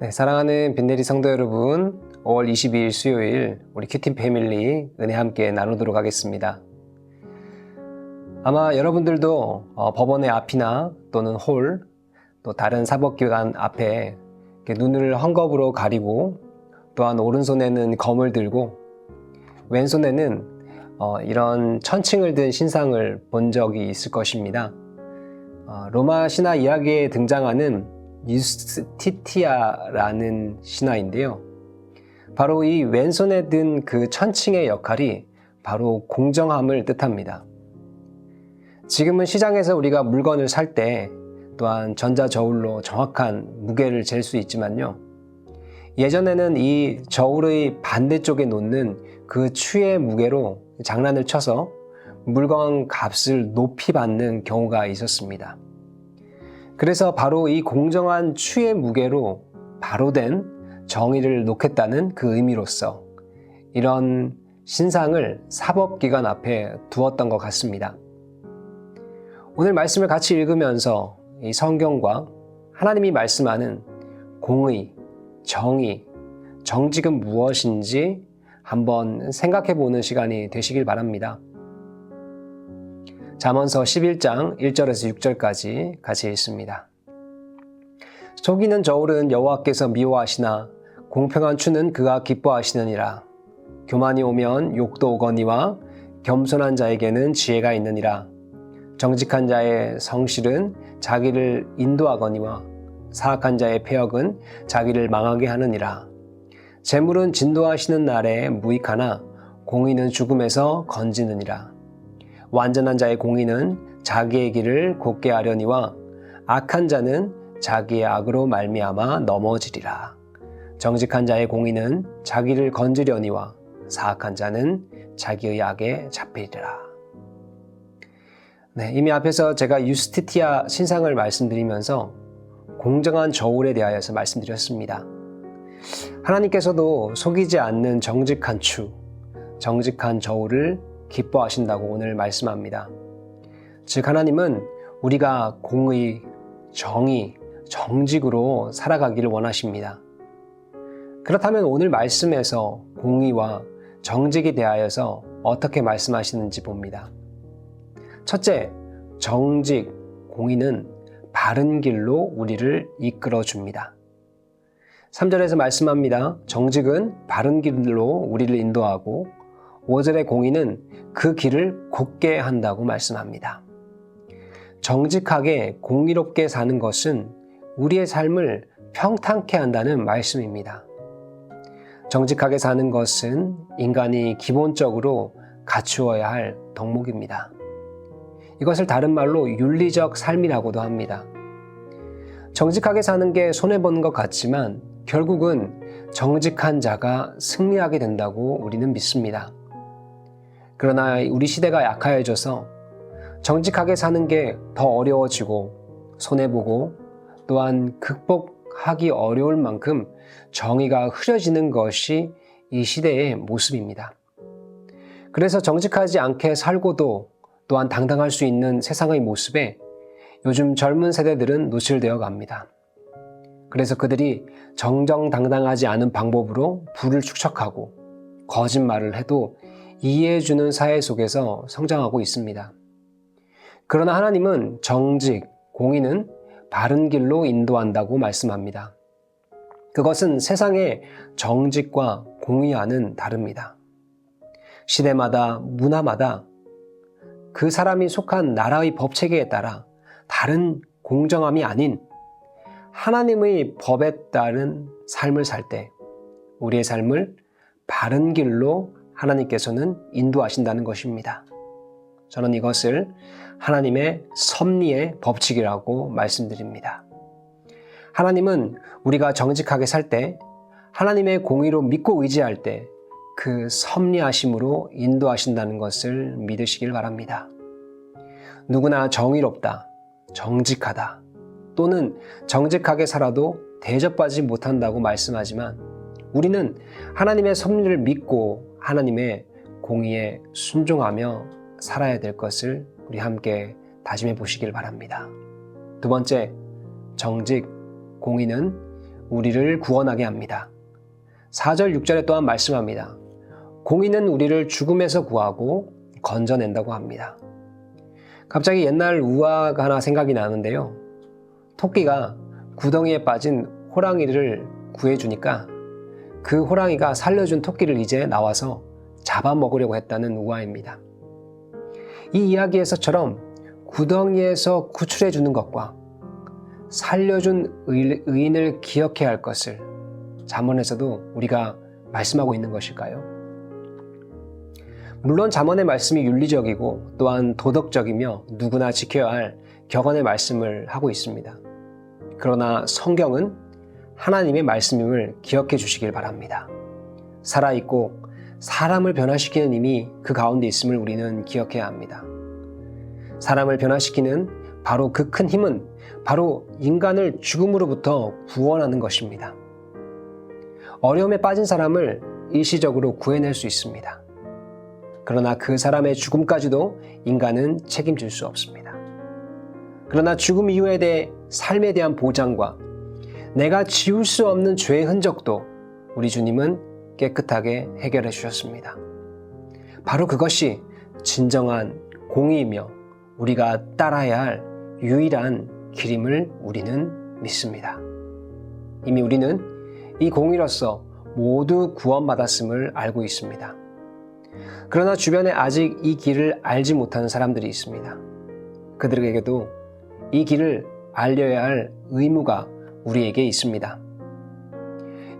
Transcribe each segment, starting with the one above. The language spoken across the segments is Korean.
네, 사랑하는 빈내리 성도 여러분, 5월 22일 수요일 우리 큐팀 패밀리 은혜 함께 나누도록 하겠습니다. 아마 여러분들도 법원의 앞이나 또는 홀, 또 다른 사법기관 앞에 눈을 헝겊으로 가리고 또한 오른손에는 검을 들고 왼손에는 이런 천칭을 든 신상을 본 적이 있을 것입니다. 로마 신화 이야기에 등장하는 유스티티아라는 신하인데요. 바로 이 왼손에 든 그 천칭의 역할이 바로 공정함을 뜻합니다. 지금은 시장에서 우리가 물건을 살 때 또한 전자저울로 정확한 무게를 잴 수 있지만요. 예전에는 이 저울의 반대쪽에 놓는 그 추의 무게로 장난을 쳐서 물건 값을 높이 받는 경우가 있었습니다. 그래서 바로 이 공정한 추의 무게로 바로 된 정의를 놓겠다는 그 의미로서 이런 신상을 사법기관 앞에 두었던 것 같습니다. 오늘 말씀을 같이 읽으면서 이 성경과 하나님이 말씀하는 공의, 정의, 정직은 무엇인지 한번 생각해 보는 시간이 되시길 바랍니다. 잠언서 11장 1절에서 6절까지 같이 읽습니다. 속이는 저울은 여호와께서 미워하시나 공평한 추는 그가 기뻐하시느니라. 교만이 오면 욕도 오거니와 겸손한 자에게는 지혜가 있느니라. 정직한 자의 성실은 자기를 인도하거니와 사악한 자의 패역은 자기를 망하게 하느니라. 재물은 진도하시는 날에 무익하나 공의는 죽음에서 건지느니라. 완전한 자의 공의는 자기의 길을 곧게 하려니와 악한 자는 자기의 악으로 말미암아 넘어지리라. 정직한 자의 공의는 자기를 건지려니와 사악한 자는 자기의 악에 잡히리라. 네, 이미 앞에서 제가 유스티티아 신상을 말씀드리면서 공정한 저울에 대하여서 말씀드렸습니다. 하나님께서도 속이지 않는 정직한 추, 정직한 저울을 기뻐하신다고 오늘 말씀합니다. 즉 하나님은 우리가 공의, 정의, 정직으로 살아가기를 원하십니다. 그렇다면 오늘 말씀에서 공의와 정직에 대하여서 어떻게 말씀하시는지 봅니다. 첫째, 정직, 공의는 바른 길로 우리를 이끌어 줍니다. 3절에서 말씀합니다. 정직은 바른 길로 우리를 인도하고 5절의 공의는 그 길을 곧게 한다고 말씀합니다. 정직하게 공의롭게 사는 것은 우리의 삶을 평탄케 한다는 말씀입니다. 정직하게 사는 것은 인간이 기본적으로 갖추어야 할 덕목입니다. 이것을 다른 말로 윤리적 삶이라고도 합니다. 정직하게 사는 게 손해보는 것 같지만 결국은 정직한 자가 승리하게 된다고 우리는 믿습니다. 그러나 우리 시대가 약화해져서 정직하게 사는 게 더 어려워지고 손해보고 또한 극복하기 어려울 만큼 정의가 흐려지는 것이 이 시대의 모습입니다. 그래서 정직하지 않게 살고도 또한 당당할 수 있는 세상의 모습에 요즘 젊은 세대들은 노출되어 갑니다. 그래서 그들이 정정당당하지 않은 방법으로 부를 축적하고 거짓말을 해도 이해해주는 사회 속에서 성장하고 있습니다. 그러나 하나님은 정직, 공의는 바른 길로 인도한다고 말씀합니다. 그것은 세상의 정직과 공의와는 다릅니다. 시대마다, 문화마다 그 사람이 속한 나라의 법체계에 따라 다른 공정함이 아닌 하나님의 법에 따른 삶을 살 때 우리의 삶을 바른 길로 하나님께서는 인도하신다는 것입니다. 저는 이것을 하나님의 섭리의 법칙이라고 말씀드립니다. 하나님은 우리가 정직하게 살 때, 하나님의 공의로 믿고 의지할 때 그 섭리하심으로 인도하신다는 것을 믿으시길 바랍니다. 누구나 정의롭다, 정직하다 또는 정직하게 살아도 대접받지 못한다고 말씀하지만 우리는 하나님의 섭리를 믿고 하나님의 공의에 순종하며 살아야 될 것을 우리 함께 다짐해 보시길 바랍니다. 두 번째, 정직, 공의는 우리를 구원하게 합니다. 4절, 6절에 또한 말씀합니다. 공의는 우리를 죽음에서 구하고 건져낸다고 합니다. 갑자기 옛날 우화가 하나 생각이 나는데요. 토끼가 구덩이에 빠진 호랑이를 구해주니까 그 호랑이가 살려준 토끼를 이제 나와서 잡아먹으려고 했다는 우화입니다. 이 이야기에서처럼 구덩이에서 구출해주는 것과 살려준 의인을 기억해야 할 것을 잠언에서도 우리가 말씀하고 있는 것일까요? 물론 잠언의 말씀이 윤리적이고 또한 도덕적이며 누구나 지켜야 할 격언의 말씀을 하고 있습니다. 그러나 성경은 하나님의 말씀임을 기억해 주시길 바랍니다. 살아있고 사람을 변화시키는 힘이 그 가운데 있음을 우리는 기억해야 합니다. 사람을 변화시키는 바로 그 큰 힘은 바로 인간을 죽음으로부터 구원하는 것입니다. 어려움에 빠진 사람을 일시적으로 구해낼 수 있습니다. 그러나 그 사람의 죽음까지도 인간은 책임질 수 없습니다. 그러나 죽음 이후에 대해 삶에 대한 보장과 내가 지울 수 없는 죄의 흔적도 우리 주님은 깨끗하게 해결해 주셨습니다. 바로 그것이 진정한 공의이며 우리가 따라야 할 유일한 길임을 우리는 믿습니다. 이미 우리는 이 공의로서 모두 구원받았음을 알고 있습니다. 그러나 주변에 아직 이 길을 알지 못하는 사람들이 있습니다. 그들에게도 이 길을 알려야 할 의무가 우리에게 있습니다.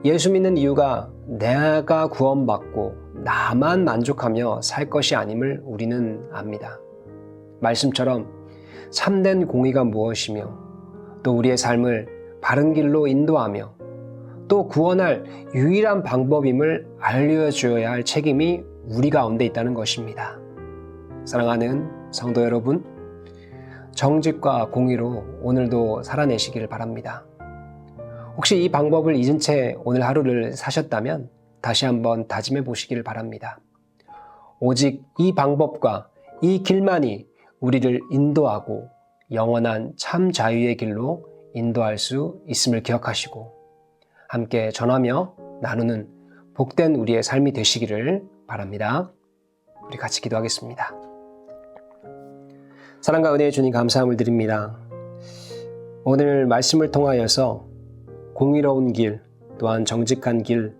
예수 믿는 이유가 내가 구원받고 나만 만족하며 살 것이 아님을 우리는 압니다. 말씀처럼 참된 공의가 무엇이며 또 우리의 삶을 바른 길로 인도하며 또 구원할 유일한 방법임을 알려줘야 할 책임이 우리 가운데 있다는 것입니다. 사랑하는 성도 여러분, 정직과 공의로 오늘도 살아내시길 바랍니다. 혹시 이 방법을 잊은 채 오늘 하루를 사셨다면 다시 한번 다짐해 보시길 바랍니다. 오직 이 방법과 이 길만이 우리를 인도하고 영원한 참 자유의 길로 인도할 수 있음을 기억하시고 함께 전하며 나누는 복된 우리의 삶이 되시기를 바랍니다. 우리 같이 기도하겠습니다. 사랑과 은혜의 주님 감사함을 드립니다. 오늘 말씀을 통하여서 공의로운 길, 또한 정직한 길,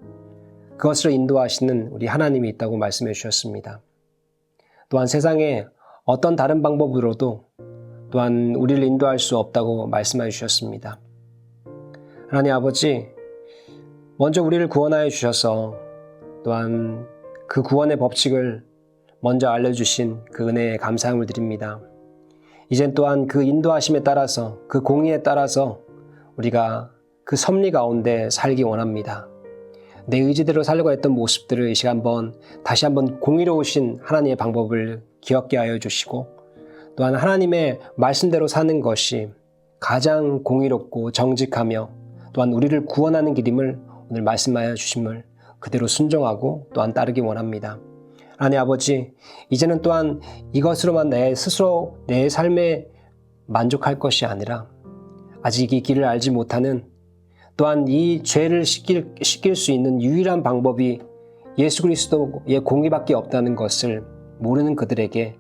그것으로 인도하시는 우리 하나님이 있다고 말씀해 주셨습니다. 또한 세상에 어떤 다른 방법으로도 또한 우리를 인도할 수 없다고 말씀해 주셨습니다. 하나님 아버지, 먼저 우리를 구원하여 주셔서 또한 그 구원의 법칙을 먼저 알려주신 그 은혜에 감사함을 드립니다. 이젠 또한 그 인도하심에 따라서 그 공의에 따라서 우리가 그 섭리 가운데 살기 원합니다. 내 의지대로 살려고 했던 모습들을 이 시간 다시 한번 공의로우신 하나님의 방법을 기억게 하여 주시고 또한 하나님의 말씀대로 사는 것이 가장 공의롭고 정직하며 또한 우리를 구원하는 길임을 오늘 말씀하여 주심을 그대로 순종하고 또한 따르기 원합니다. 하나님 아버지, 이제는 또한 이것으로만 내 스스로 내 삶에 만족할 것이 아니라 아직 이 길을 알지 못하는 또한 이 죄를 씻길 수 있는 유일한 방법이 예수 그리스도의 공의밖에 없다는 것을 모르는 그들에게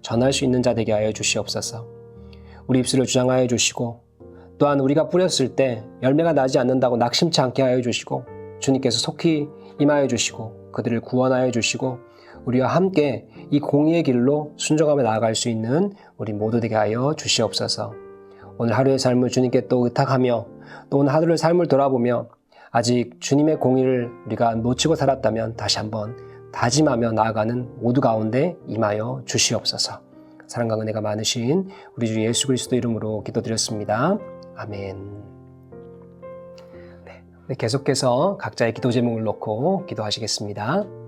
전할 수 있는 자 되게 하여 주시옵소서. 우리 입술을 주장하여 주시고 또한 우리가 뿌렸을 때 열매가 나지 않는다고 낙심치 않게 하여 주시고 주님께서 속히 임하여 주시고 그들을 구원하여 주시고 우리와 함께 이 공의의 길로 순종하며 나아갈 수 있는 우리 모두 되게 하여 주시옵소서. 오늘 하루의 삶을 주님께 또 의탁하며 또 오늘 하루의 삶을 돌아보며 아직 주님의 공의를 우리가 놓치고 살았다면 다시 한번 다짐하며 나아가는 모두 가운데 임하여 주시옵소서. 사랑과 은혜가 많으신 우리 주 예수 그리스도 이름으로 기도드렸습니다. 아멘. 네, 계속해서 각자의 기도 제목을 놓고 기도하시겠습니다.